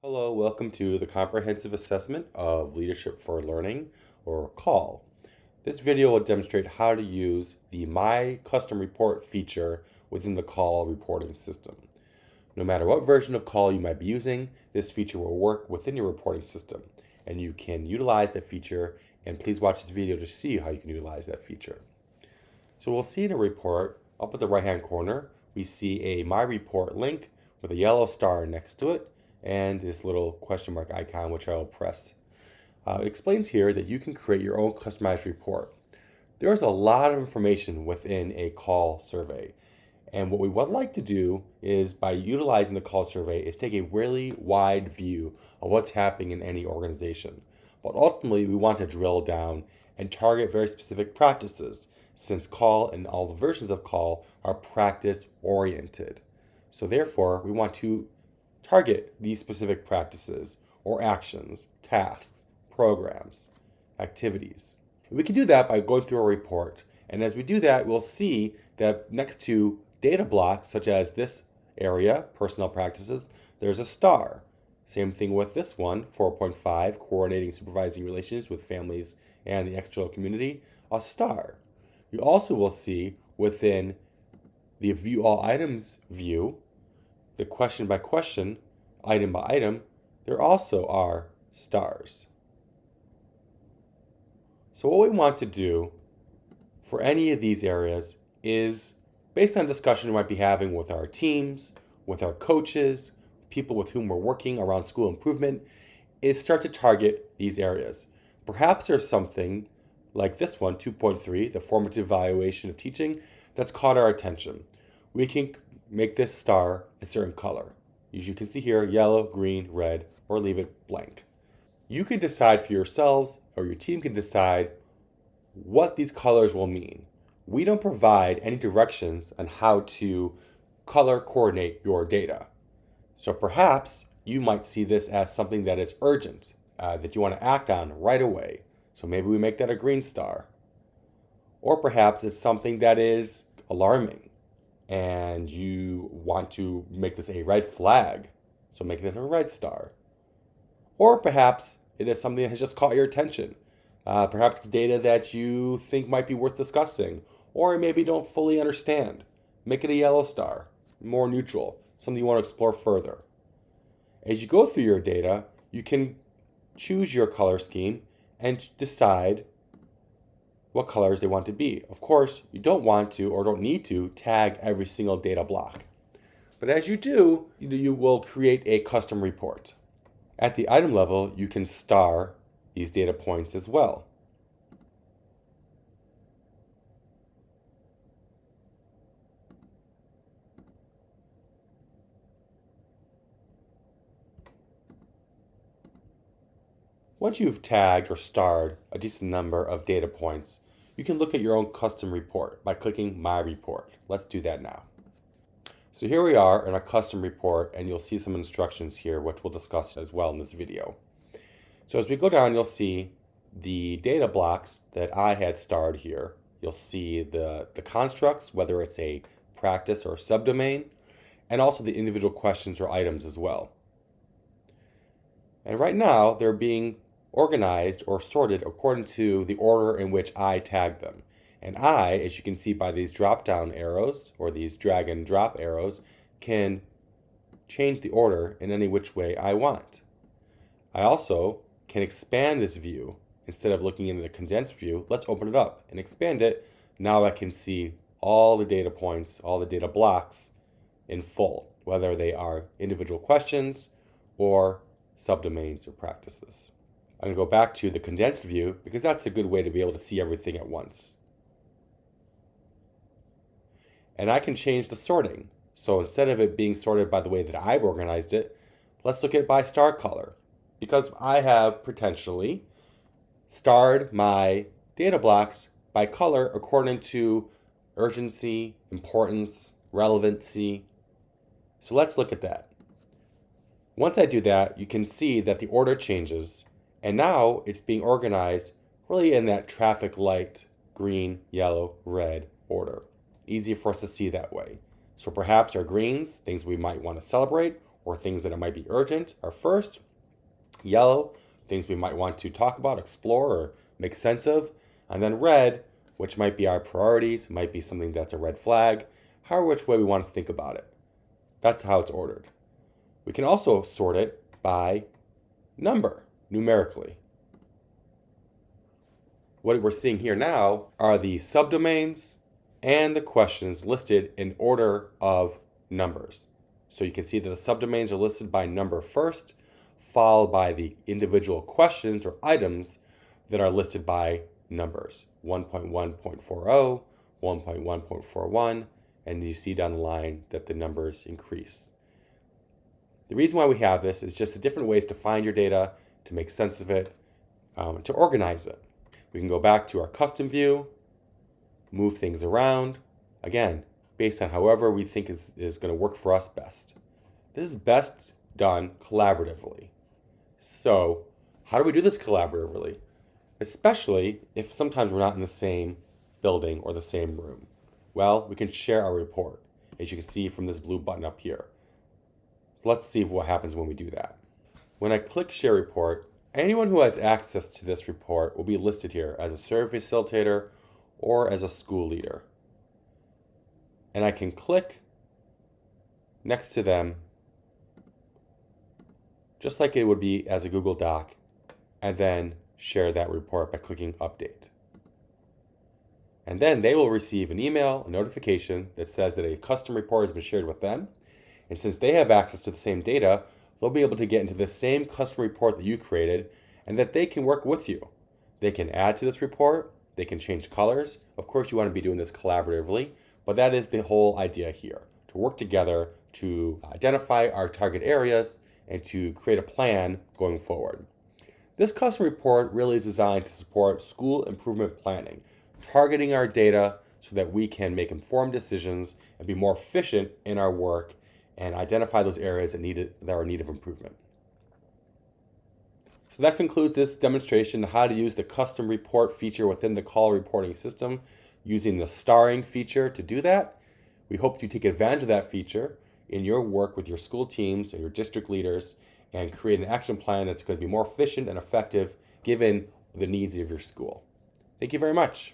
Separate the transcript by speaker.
Speaker 1: Hello, welcome to the Comprehensive Assessment of Leadership for Learning, or CALL. This video will demonstrate how to use the My Custom Report feature within the CALL reporting system. No matter what version of CALL you might be using, this feature will work within your reporting system, and you can utilize that feature, and please watch this video to see how you can utilize that feature. So we'll see in a report, up at the right-hand corner, we see a My Report link with a yellow star next to it, and this little question mark icon, which I will press. It explains here that you can create your own customized report. There's a lot of information within a CALL survey. And what we would like to do is, by utilizing the CALL survey, is take a really wide view of what's happening in any organization. But ultimately, we want to drill down and target very specific practices, since CALL and all the versions of CALL are practice-oriented. So therefore, we want to target these specific practices or actions, tasks, programs, activities. We can do that by going through a report. And as we do that, we'll see that next to data blocks, such as this area, personnel practices, there's a star. Same thing with this one, 4.5, coordinating supervising relations with families and the external community, a star. You also will see within the View All Items view, the question by question, item by item, there also are stars. So what we want to do for any of these areas is, based on discussion we might be having with our teams, with our coaches, people with whom we're working around school improvement, is start to target these areas. Perhaps there's something like this one, 2.3, the formative evaluation of teaching, that's caught our attention. We can make this star a certain color. As you can see here, yellow, green, red, or leave it blank. You can decide for yourselves, or your team can decide what these colors will mean. We don't provide any directions on how to color coordinate your data. So perhaps you might see this as something that is urgent, that you want to act on right away. So maybe we make that a green star. Or perhaps it's something that is alarming, and you want to make this a red flag, so make it a red star. Or perhaps it is something that has just caught your attention. Perhaps it's data that you think might be worth discussing, or maybe don't fully understand. Make it a yellow star, more neutral, something you want to explore further. As you go through your data, you can choose your color scheme and decide what colors they want to be. Of course, you don't want to or don't need to tag every single data block. But as you do, you will create a custom report. At the item level, you can star these data points as well. Once you've tagged or starred a decent number of data points, you can look at your own custom report by clicking My Report. Let's do that now. So here we are in a custom report, and you'll see some instructions here, which we'll discuss as well in this video. So as we go down, you'll see the data blocks that I had starred here. You'll see the constructs, whether it's a practice or a subdomain, and also the individual questions or items as well. And right now, they're being organized or sorted according to the order in which I tagged them. And I, as you can see by these drop-down arrows, or these drag and drop arrows, can change the order in any which way I want. I also can expand this view. Instead of looking in the condensed view, let's open it up and expand it. Now I can see all the data points, all the data blocks in full, whether they are individual questions or subdomains or practices. I'm going to go back to the condensed view because that's a good way to be able to see everything at once. And I can change the sorting. So instead of it being sorted by the way that I've organized it, let's look at it by star color. Because I have potentially starred my data blocks by color according to urgency, importance, relevancy. So let's look at that. Once I do that, you can see that the order changes, and now it's being organized really in that traffic light, green, yellow, red order. Easy for us to see that way. So perhaps our greens, things we might want to celebrate, or things that might be urgent are first. Yellow, things we might want to talk about, explore, or make sense of. And then red, which might be our priorities, might be something that's a red flag, however which way we want to think about it. That's how it's ordered. We can also sort it by number, numerically. What we're seeing here now are the subdomains and the questions listed in order of numbers. So you can see that the subdomains are listed by number first, followed by the individual questions or items that are listed by numbers, 1.1.40, 1.1.41, and you see down the line that the numbers increase. The reason why we have this is just the different ways to find your data, to make sense of it, to organize it. We can go back to our custom view, move things around, again, based on however we think is going to work for us best. This is best done collaboratively. So how do we do this collaboratively? Especially if sometimes we're not in the same building or the same room. Well, we can share our report, as you can see from this blue button up here. So let's see what happens when we do that. When I click Share Report, anyone who has access to this report will be listed here as a survey facilitator or as a school leader. And I can click next to them just like it would be as a Google Doc, and then share that report by clicking Update. And then they will receive an email, a notification that says that a custom report has been shared with them. And since they have access to the same data, they'll be able to get into the same custom report that you created, and that they can work with you. They can add to this report, they can change colors. Of course, you want to be doing this collaboratively, but that is the whole idea here, to work together to identify our target areas and to create a plan going forward. This custom report really is designed to support school improvement planning, targeting our data so that we can make informed decisions and be more efficient in our work and identify those areas that are in need of improvement. So that concludes this demonstration on how to use the custom report feature within the call reporting system using the starring feature to do that. We hope you take advantage of that feature in your work with your school teams and your district leaders and create an action plan that's going to be more efficient and effective given the needs of your school. Thank you very much.